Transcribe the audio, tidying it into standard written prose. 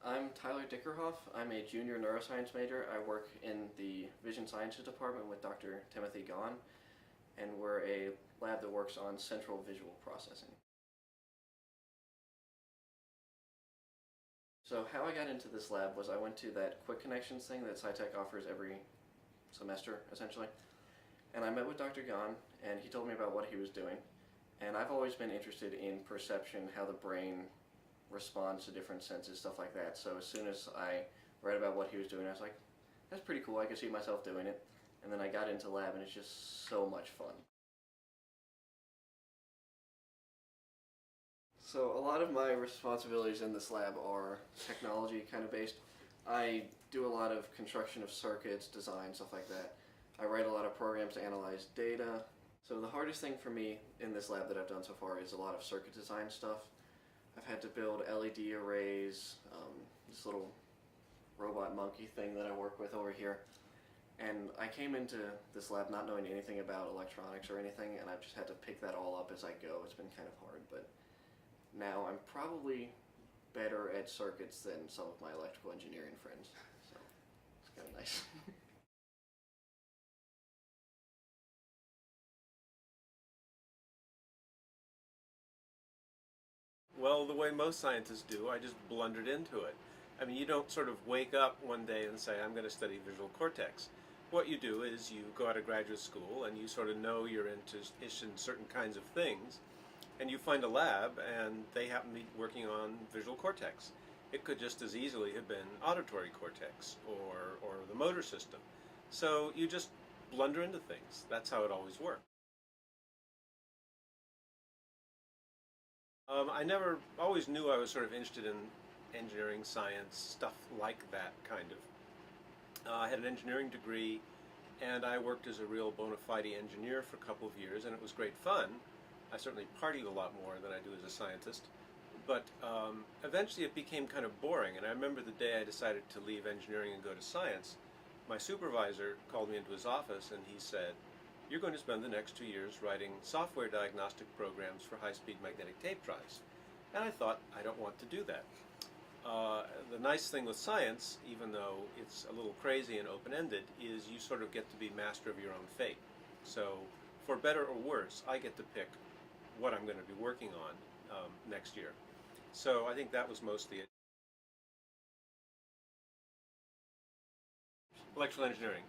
I'm Tyler Dickerhoff. I'm a junior neuroscience major. I work in the vision sciences department with Dr. Timothy Gawne, and we're a lab that works on central visual processing. So how I got into this lab was I went to that quick connections thing that SciTech offers every semester, essentially. And I met with Dr. Gawne, and he told me about what he was doing. And I've always been interested in perception, how the brain responds to different senses, stuff like that. So as soon as I read about what he was doing, I was like, that's pretty cool, I could see myself doing it. And then I got into lab and it's just so much fun. So a lot of my responsibilities in this lab are technology kind of based. I do a lot of construction of circuits, design, stuff like that. I write a lot of programs to analyze data. So the hardest thing for me in this lab that I've done so far is a lot of circuit design stuff. I've had to build LED arrays, this little robot monkey thing that I work with over here. And I came into this lab not knowing anything about electronics or anything, and I've just had to pick that all up as I go. It's been kind of hard, but now I'm probably better at circuits than some of my electrical engineering friends, so it's kind of nice. Well, the way most scientists do, I just blundered into it. I mean, you don't sort of wake up one day and say, I'm going to study visual cortex. What you do is you go out of graduate school and you sort of know you're interested in certain kinds of things, and you find a lab and they happen to be working on visual cortex. It could just as easily have been auditory cortex or the motor system. So you just blunder into things. That's how it always works. I never always knew I was sort of interested in engineering, science, stuff like that kind of. I had an engineering degree and I worked as a real bona fide engineer for a couple of years, and it was great fun. I certainly partied a lot more than I do as a scientist, but eventually it became kind of boring, and I remember the day I decided to leave engineering and go to science, my supervisor called me into his office and he said, you're going to spend the next 2 years writing software diagnostic programs for high-speed magnetic tape drives. And I thought, I don't want to do that. The nice thing with science, even though it's a little crazy and open-ended, is you sort of get to be master of your own fate. So, for better or worse, I get to pick what I'm going to be working on next year. So I think that was mostly it. Electrical engineering.